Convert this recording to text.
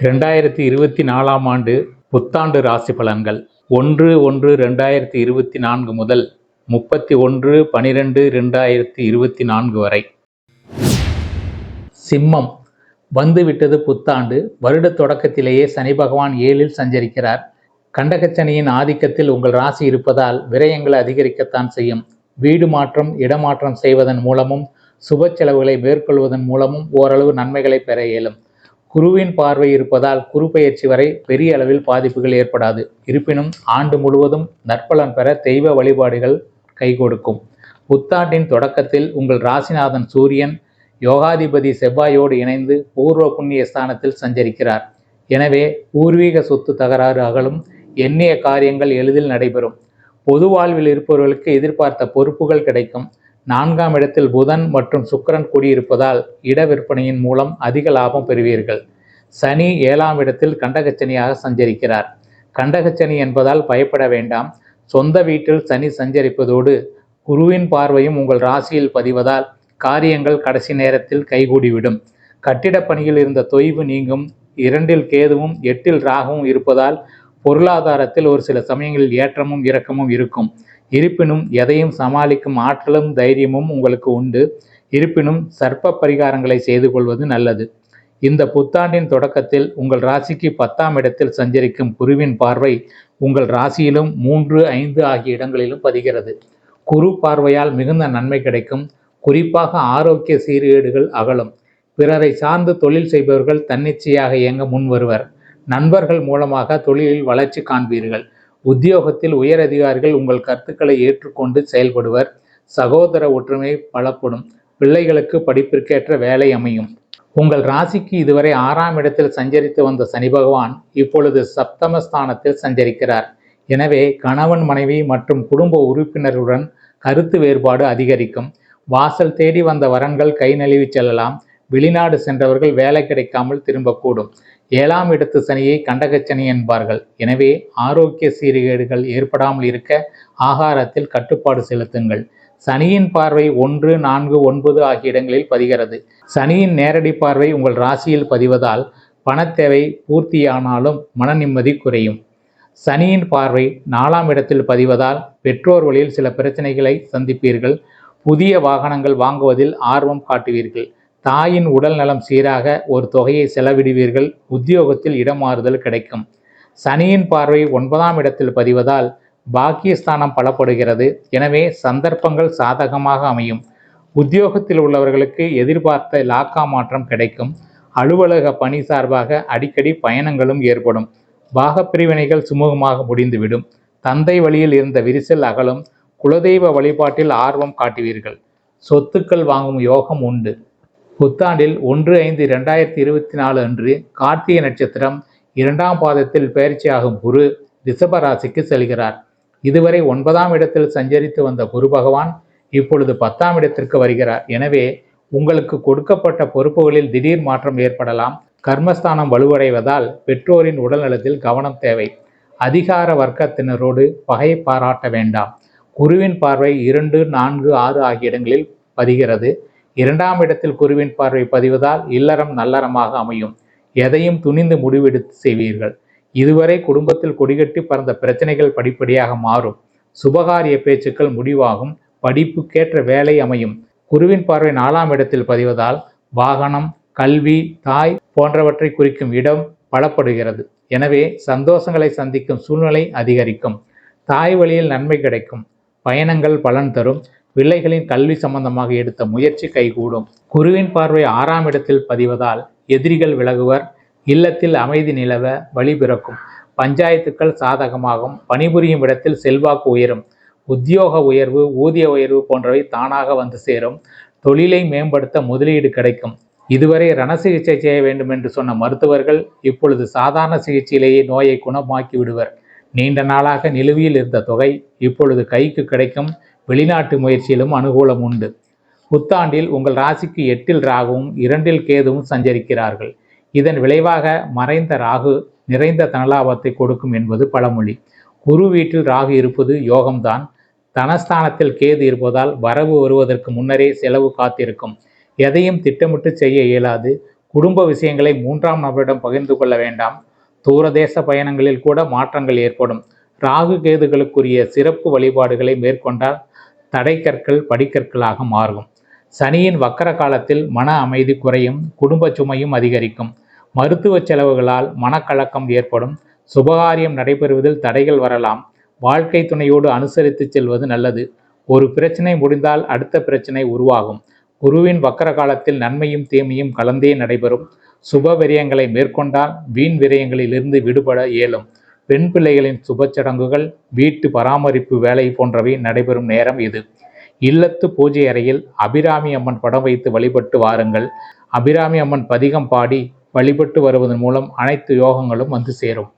2024ஆம் ஆண்டு புத்தாண்டு ராசி பலன்கள் 1/1/2024 முதல் 31/12/2024 வரை. சிம்மம். வந்துவிட்டது புத்தாண்டு. வருட தொடக்கத்திலேயே சனி பகவான் 7இல் சஞ்சரிக்கிறார். கண்டகச்சனியின் ஆதிக்கத்தில் உங்கள் ராசி இருப்பதால் விரயங்கள் அதிகரிக்கத்தான் செய்யும். வீடு மாற்றம், இடமாற்றம் செய்வதன் மூலமும் சுப செலவுகளை மேற்கொள்வதன் மூலமும் ஓரளவு நன்மைகளை பெற இயலும். குருவின் பார்வை இருப்பதால் குரு பெயர்ச்சி வரை பெரிய அளவில் பாதிப்புகள் ஏற்படாது. இருப்பினும் ஆண்டு முழுவதும் நற்பலன் பெற தெய்வ வழிபாடுகள் கை கொடுக்கும். புத்தாண்டின் தொடக்கத்தில் உங்கள் ராசிநாதன் சூரியன் யோகாதிபதி செவ்வாயோடு இணைந்து பூர்வ புண்ணிய ஸ்தானத்தில் சஞ்சரிக்கிறார். எனவே பூர்வீக சொத்து தகராறு அகலும். எண்ணிய காரியங்கள் எளிதில் நடைபெறும். பொது வாழ்வில் இருப்பவர்களுக்கு எதிர்பார்த்த பொறுப்புகள் கிடைக்கும். 4ஆம் இடத்தில் புதன் மற்றும் சுக்கிரன் கூடியிருப்பதால் இட விற்பனையின் மூலம் அதிக லாபம் பெறுவீர்கள். சனி 7ஆம் இடத்தில் கண்டகச்சனியாக சஞ்சரிக்கிறார். கண்டகச்சனி என்பதால் பயப்பட வேண்டாம். சொந்த வீட்டில் சனி சஞ்சரிப்பதோடு குருவின் பார்வையும் உங்கள் ராசியில் பதிவதால் காரியங்கள் கடைசி நேரத்தில் கைகூடிவிடும். கட்டிடப் பணியில் இருந்த தொய்வு நீங்கும். 2இல் கேதுவும் 8இல் ராகுவும் இருப்பதால் பொருளாதாரத்தில் ஒரு சில சமயங்களில் ஏற்றமும் இறக்கமும் இருக்கும். இருப்பினும் எதையும் சமாளிக்கும் ஆற்றலும் தைரியமும் உங்களுக்கு உண்டு. இருப்பினும் சர்ப்ப பரிகாரங்களை செய்து கொள்வது நல்லது. இந்த புத்தாண்டின் தொடக்கத்தில் உங்கள் ராசிக்கு 10ஆம் இடத்தில் சஞ்சரிக்கும் குருவின் பார்வை உங்கள் ராசியிலும் 3, 5 ஆகிய இடங்களிலும் பதிகிறது. குரு பார்வையால் மிகுந்த நன்மை கிடைக்கும். குறிப்பாக ஆரோக்கிய சீர்கேடுகள் அகலும். பிறரை சார்ந்து தொழில் செய்பவர்கள் தன்னிச்சையாக இயங்க முன் வருவர். நண்பர்கள் மூலமாக தொழிலில் வளர்ச்சி காண்பீர்கள். உத்தியோகத்தில் உயர் அதிகாரிகள் உங்கள் கருத்துக்களை ஏற்றுக்கொண்டு செயல்படுவர். சகோதர ஒற்றுமை பலப்படும். பிள்ளைகளுக்கு படிப்பிற்கேற்ற வேலை அமையும். உங்கள் ராசிக்கு இதுவரை 6ஆம் இடத்தில் சஞ்சரித்து வந்த சனி பகவான் இப்பொழுது சப்தமஸ்தானத்தில் சஞ்சரிக்கிறார். எனவே கணவன், மனைவி மற்றும் குடும்ப உறுப்பினருடன் கருத்து வேறுபாடு அதிகரிக்கும். வாசல் தேடி வந்த வரன்கள் கை நழுவி செல்லலாம். வெளிநாடு சென்றவர்கள் வேலை கிடைக்காமல் திரும்பக்கூடும். 7ஆம் இடத்து சனியை கண்டகச்சனி என்பார்கள். எனவே ஆரோக்கிய சீர்கேடுகள் ஏற்படாமல் இருக்க ஆகாரத்தில் கட்டுப்பாடு செலுத்துங்கள். சனியின் பார்வை 1, 4, 9 ஆகிய இடங்களில் பதிகிறது. சனியின் நேரடி பார்வை உங்கள் ராசியில் பதிவதால் பணத்தேவை பூர்த்தியானாலும் மன நிம்மதி குறையும். சனியின் பார்வை 4ஆம் இடத்தில் பதிவதால் பெற்றோர் வழியில் சில பிரச்சனைகளை சந்திப்பீர்கள். புதிய வாகனங்கள் வாங்குவதில் ஆர்வம் காட்டுவீர்கள். தாயின் உடல் நலம் சீராக ஒரு தொகையை செலவிடுவீர்கள். உத்தியோகத்தில் இடமாறுதல் கிடைக்கும். சனியின் பார்வை 9ஆம் இடத்தில் பதிவதால் பாக்கியஸ்தானம் பலப்படுகிறது. எனவே சந்தர்ப்பங்கள் சாதகமாக அமையும். உத்தியோகத்தில் உள்ளவர்களுக்கு எதிர்பார்த்த இலாக்கா மாற்றம் கிடைக்கும். அலுவலக பணி சார்பாக அடிக்கடி பயணங்களும் ஏற்படும். பாகப்பிரிவினைகள் சுமூகமாக முடிந்துவிடும். தந்தை வழியில் இருந்த விரிசல் அகலும். குலதெய்வ வழிபாட்டில் ஆர்வம் காட்டுவீர்கள். சொத்துக்கள் வாங்கும் யோகம் உண்டு. புத்தாண்டில் 1/5/2024 அன்று கார்த்திகை நட்சத்திரம் 2ஆம் பாதத்தில் பெயர்ச்சியாகும் குரு ரிஷப ராசிக்கு செல்கிறார். இதுவரை 9ஆம் இடத்தில் சஞ்சரித்து வந்த குரு பகவான் இப்பொழுது 10ஆம் இடத்திற்கு வருகிறார். எனவே உங்களுக்கு கொடுக்கப்பட்ட பொறுப்புகளில் திடீர் மாற்றம் ஏற்படலாம். கர்மஸ்தானம் வலுவடைவதால் பெற்றோரின் உடல் நலத்தில் கவனம் தேவை. அதிகார வர்க்கத்தினரோடு பகை பாராட்ட வேண்டாம். குருவின் பார்வை 2, 4, 6 ஆகிய இடங்களில் பதிகிறது. 2ஆம் இடத்தில் குருவின் பார்வை பதிவதால் இல்லறம் நல்லறமாக அமையும். எதையும் துணிந்து முடிவெடுத்து செய்வீர்கள். இதுவரை குடும்பத்தில் கொடிகட்டி பறந்த பிரச்சனைகள் படிப்படியாக மாறும். சுபகாரிய பேச்சுக்கள் முடிவாகும். படிப்புக்கேற்ற வேலை அமையும். குருவின் பார்வை 4ஆம் இடத்தில் பதிவதால் வாகனம், கல்வி, தாய் போன்றவற்றை குறிக்கும் இடம் பலப்படுகிறது. எனவே சந்தோஷங்களை சந்திக்கும் சூழ்நிலை அதிகரிக்கும். தாய் வழியில் நன்மை கிடைக்கும். பயணங்கள் பலன் தரும். பிள்ளைகளின் கல்வி சம்பந்தமாக எடுத்த முயற்சி கைகூடும். குருவின் பார்வை 6ஆம் இடத்தில் பதிவதால் எதிரிகள் விலகுவர். இல்லத்தில் அமைதி நிலவ வழி பிறக்கும். பஞ்சாயத்துக்கள் சாதகமாகும். பணிபுரியும் இடத்தில் செல்வாக்கு உயரும். உத்தியோக உயர்வு, ஊதிய உயர்வு போன்றவை தானாக வந்து சேரும். தொழிலை மேம்படுத்த முதலீடு கிடைக்கும். இதுவரை ரண சிகிச்சை செய்ய வேண்டும் என்று சொன்ன மருத்துவர்கள் இப்பொழுது சாதாரண சிகிச்சையிலேயே நோயை குணமாக்கி விடுவர். நீண்ட நாளாக நிலுவையில் இருந்த தொகை இப்பொழுது கைக்கு கிடைக்கும். வெளிநாட்டு முயற்சியிலும் அனுகூலம் உண்டு. புத்தாண்டில் உங்கள் ராசிக்கு 8இல் ராகுவும் 2இல் கேதுவும் சஞ்சரிக்கிறார்கள். இதன் விளைவாக மறைந்த ராகு நிறைந்த தனலாபத்தை கொடுக்கும் என்பது பழமொழி. குரு வீட்டில் ராகு இருப்பது யோகம்தான். தனஸ்தானத்தில் கேது இருப்பதால் வரவு வருவதற்கு முன்னரே செலவு காத்திருக்கும். எதையும் திட்டமிட்டு செய்ய இயலாது. குடும்ப விஷயங்களை 3ஆம் நபரிடம் பகிர்ந்து கொள்ள வேண்டாம். தூரதேச பயணங்களில் கூட மாற்றங்கள் ஏற்படும். ராகு கேதுகளுக்குரிய சிறப்பு வழிபாடுகளை மேற்கொண்டால் தடைக்கற்கள் படிக்கற்களாக மாறும். சனியின் வக்கர காலத்தில் மன அமைதி குறையும், குடும்ப சுமையும் அதிகரிக்கும். மருத்துவ செலவுகளால் மனக்கலக்கம் ஏற்படும். சுபகாரியம் நடைபெறுவதில் தடைகள் வரலாம். வாழ்க்கை துணையோடு அனுசரித்து செல்வது நல்லது. ஒரு பிரச்சனை முடிந்தால் அடுத்த பிரச்சனை உருவாகும். குருவின் வக்கர காலத்தில் நன்மையும் தீமையும் கலந்தே நடைபெறும். சுப விரயங்களை மேற்கொண்டால் வீண் விரயங்களிலிருந்து விடுபட இயலும். பெண் பிள்ளைகளின் சுப சடங்குகள், வீட்டு பராமரிப்பு வேலை போன்றவை நடைபெறும் நேரம் இது. இல்லத்து பூஜை அறையில் அபிராமி அம்மன் படம் வைத்து வழிபட்டு வாருங்கள். அபிராமி அம்மன் பதிகம் பாடி வழிபட்டு வருவதன் மூலம் அனைத்து யோகங்களும் வந்து சேரும்.